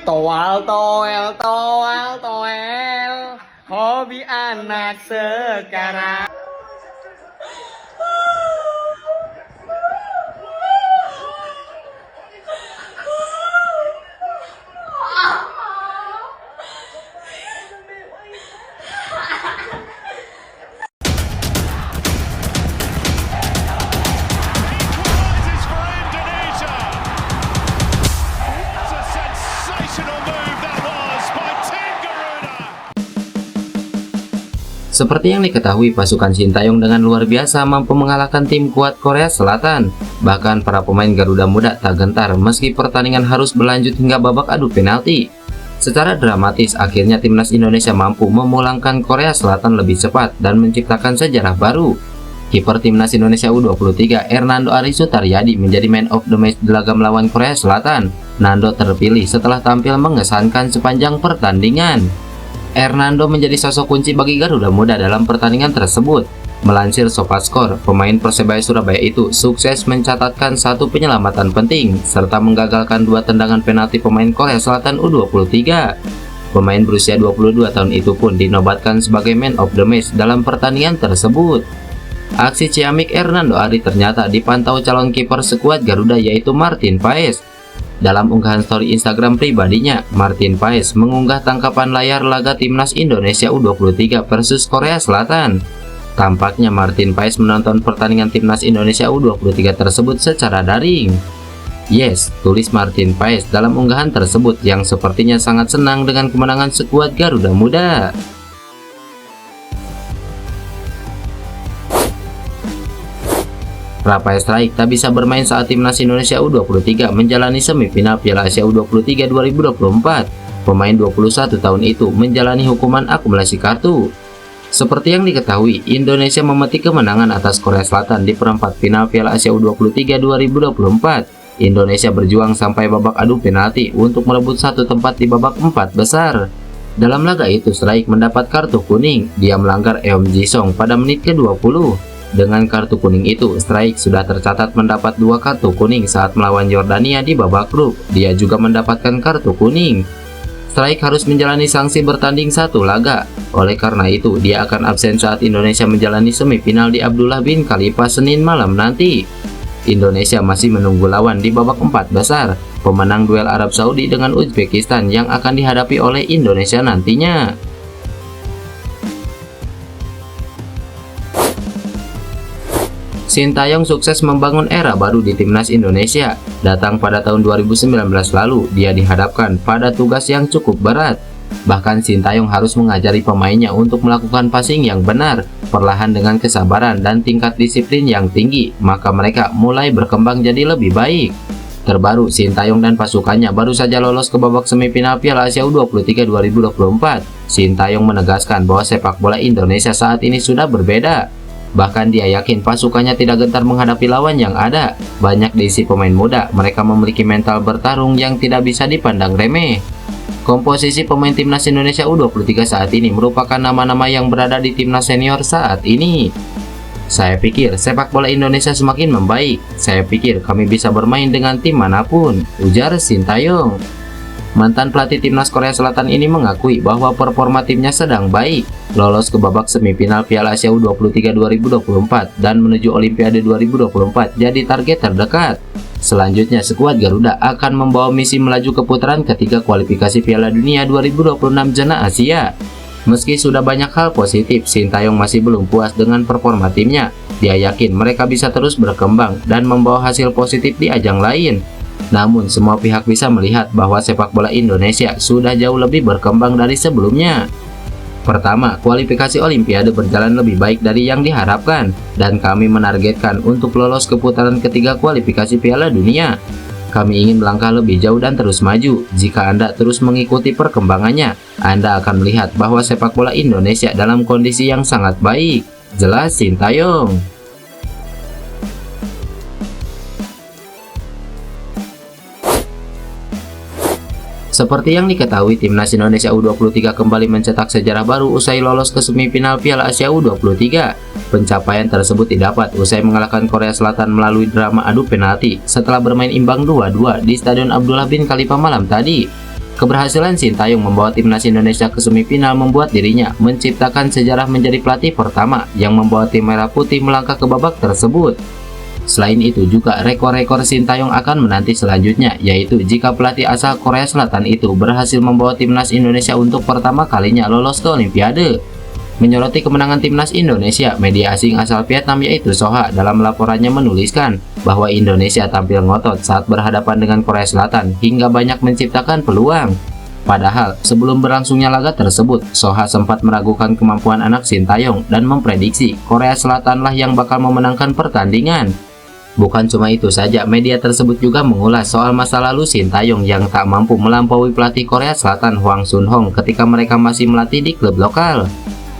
Toal toel toal toel, hobi anak sekarang. Equalises for Indonesia. That's a sensational move that was by Team Garuda. Seperti yang diketahui, pasukan Sintayong dengan luar biasa mampu mengalahkan tim kuat Korea Selatan. Bahkan para pemain Garuda Muda tak gentar meski pertandingan harus berlanjut hingga babak adu penalti. Secara dramatis, akhirnya timnas Indonesia mampu memulangkan Korea Selatan lebih cepat dan menciptakan sejarah baru. Kiper timnas Indonesia U23 Hernando Ari Sutaryadi menjadi man of the match di laga melawan Korea Selatan. Nando terpilih setelah tampil mengesankan sepanjang pertandingan. Hernando menjadi sosok kunci bagi Garuda Muda dalam pertandingan tersebut. Melansir SofaScore, pemain Persebaya Surabaya itu sukses mencatatkan satu penyelamatan penting serta menggagalkan dua tendangan penalti pemain Korea Selatan U23. Pemain berusia 22 tahun itu pun dinobatkan sebagai man of the match dalam pertandingan tersebut. Aksi ciamik Hernando Ari ternyata dipantau calon kiper skuad Garuda yaitu Martin Paes. Dalam unggahan story Instagram pribadinya, Martin Paes mengunggah tangkapan layar laga timnas Indonesia U23 versus Korea Selatan. Tampaknya Martin Paes menonton pertandingan timnas Indonesia U23 tersebut secara daring. Yes, tulis Martin Paes dalam unggahan tersebut yang sepertinya sangat senang dengan kemenangan skuad Garuda Muda. Rafael Struijk tak bisa bermain saat timnas Indonesia U23 menjalani semifinal Piala Asia U23 2024. Pemain 21 tahun itu menjalani hukuman akumulasi kartu. Seperti yang diketahui, Indonesia memetik kemenangan atas Korea Selatan di perempat final Piala Asia U23 2024. Indonesia berjuang sampai babak adu penalti untuk merebut satu tempat di babak 4 besar. Dalam laga itu, Struijk mendapat kartu kuning. Dia melanggar Eom Ji-sung pada menit ke-20. Dengan kartu kuning itu, Struijk sudah tercatat mendapat 2 kartu kuning saat melawan Yordania di babak grup. Dia juga mendapatkan kartu kuning. Struijk harus menjalani sanksi bertanding 1 laga. Oleh karena itu, dia akan absen saat Indonesia menjalani semifinal di Abdullah bin Khalifa Senin malam nanti. Indonesia masih menunggu lawan di babak 4 besar, pemenang duel Arab Saudi dengan Uzbekistan yang akan dihadapi oleh Indonesia nantinya. Sintayong sukses membangun era baru di timnas Indonesia. Datang pada tahun 2019 lalu, dia dihadapkan pada tugas yang cukup berat. Bahkan Sintayong harus mengajari pemainnya untuk melakukan passing yang benar, perlahan dengan kesabaran dan tingkat disiplin yang tinggi, maka mereka mulai berkembang jadi lebih baik. Terbaru, Sintayong dan pasukannya baru saja lolos ke babak semifinal Piala Asia U23 2024. Sintayong menegaskan bahwa sepak bola Indonesia saat ini sudah berbeda. Bahkan dia yakin pasukannya tidak gentar menghadapi lawan yang ada. Banyak diisi pemain muda, mereka memiliki mental bertarung yang tidak bisa dipandang remeh. Komposisi pemain timnas Indonesia U23 saat ini merupakan nama-nama yang berada di timnas senior saat ini. Saya pikir sepak bola Indonesia semakin membaik. Saya pikir kami bisa bermain dengan tim manapun, ujar Sintayong. Mantan pelatih timnas Korea Selatan ini mengakui bahwa performa timnya sedang baik, lolos ke babak semifinal Piala Asia U23 2024 dan menuju Olimpiade 2024 jadi target terdekat. Selanjutnya, skuad Garuda akan membawa misi melaju ke putaran ketiga kualifikasi Piala Dunia 2026 zona Asia. Meski sudah banyak hal positif, Sintayong masih belum puas dengan performa timnya. Dia yakin mereka bisa terus berkembang dan membawa hasil positif di ajang lain. Namun, semua pihak bisa melihat bahwa sepak bola Indonesia sudah jauh lebih berkembang dari sebelumnya. Pertama, kualifikasi Olimpiade berjalan lebih baik dari yang diharapkan, dan kami menargetkan untuk lolos ke putaran ketiga kualifikasi Piala Dunia. Kami ingin melangkah lebih jauh dan terus maju. Jika Anda terus mengikuti perkembangannya, Anda akan melihat bahwa sepak bola Indonesia dalam kondisi yang sangat baik, jelas Sintayong. Seperti yang diketahui, timnas Indonesia U23 kembali mencetak sejarah baru usai lolos ke semifinal Piala Asia U23. Pencapaian tersebut didapat usai mengalahkan Korea Selatan melalui drama adu penalti setelah bermain imbang 2-2 di Stadion Abdullah bin Khalifa malam tadi. Keberhasilan Sintayong membawa timnas Indonesia ke semifinal membuat dirinya menciptakan sejarah menjadi pelatih pertama yang membawa tim merah putih melangkah ke babak tersebut. Selain itu juga rekor-rekor Sintayong akan menanti selanjutnya, yaitu jika pelatih asal Korea Selatan itu berhasil membawa timnas Indonesia untuk pertama kalinya lolos ke Olimpiade. Menyoroti kemenangan timnas Indonesia, media asing asal Vietnam yaitu Soha dalam laporannya menuliskan bahwa Indonesia tampil ngotot saat berhadapan dengan Korea Selatan hingga banyak menciptakan peluang. Padahal sebelum berlangsungnya laga tersebut, Soha sempat meragukan kemampuan anak Sintayong dan memprediksi Korea Selatan lah yang bakal memenangkan pertandingan. Bukan cuma itu saja, media tersebut juga mengulas soal masa lalu Sintayong yang tak mampu melampaui pelatih Korea Selatan Hwang Sun-hong ketika mereka masih melatih di klub lokal.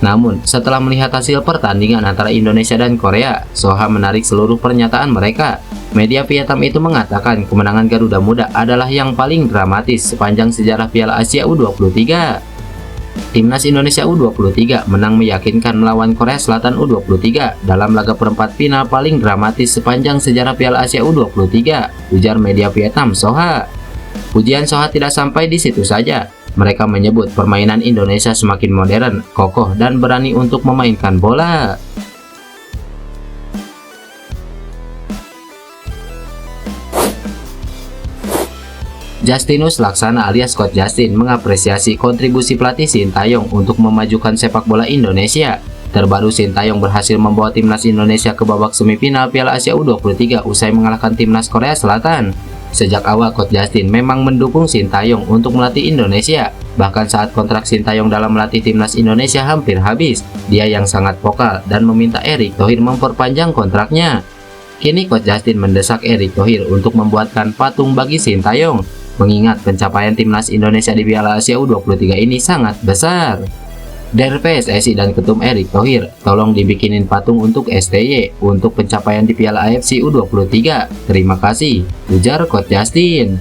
Namun, setelah melihat hasil pertandingan antara Indonesia dan Korea, Soha menarik seluruh pernyataan mereka. Media Vietnam itu mengatakan kemenangan Garuda Muda adalah yang paling dramatis sepanjang sejarah Piala Asia U23. Timnas Indonesia U23 menang meyakinkan melawan Korea Selatan U23 dalam laga perempat final paling dramatis sepanjang sejarah Piala Asia U23, ujar media Vietnam Soha. Pujian Soha tidak sampai di situ saja. Mereka menyebut permainan Indonesia semakin modern, kokoh, dan berani untuk memainkan bola. Justinus Laksana alias Coach Justin mengapresiasi kontribusi pelatih Sintayong untuk memajukan sepak bola Indonesia. Terbaru, Sintayong berhasil membawa timnas Indonesia ke babak semifinal Piala Asia U23 usai mengalahkan timnas Korea Selatan. Sejak awal, Coach Justin memang mendukung Sintayong untuk melatih Indonesia. Bahkan saat kontrak Sintayong dalam melatih timnas Indonesia hampir habis, dia yang sangat vokal dan meminta Erick Thohir memperpanjang kontraknya. Kini Coach Justin mendesak Erick Thohir untuk membuatkan patung bagi Sintayong, mengingat pencapaian timnas Indonesia di Piala Asia U23 ini sangat besar. Dari PSSI dan Ketum Erick Thohir, tolong dibikinin patung untuk STY untuk pencapaian di Piala AFC U23. Terima kasih, ujar Coach Justin.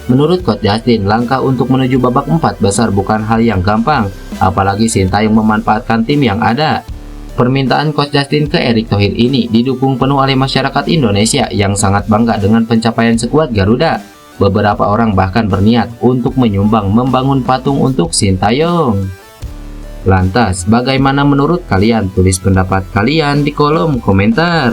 Menurut Coach Justin, langkah untuk menuju babak 4 besar bukan hal yang gampang, apalagi Sintayong memanfaatkan tim yang ada. Permintaan Coach Justin ke Erick Thohir ini didukung penuh oleh masyarakat Indonesia yang sangat bangga dengan pencapaian skuad Garuda. Beberapa orang bahkan berniat untuk menyumbang membangun patung untuk Sintayong. Lantas, bagaimana menurut kalian? Tulis pendapat kalian di kolom komentar.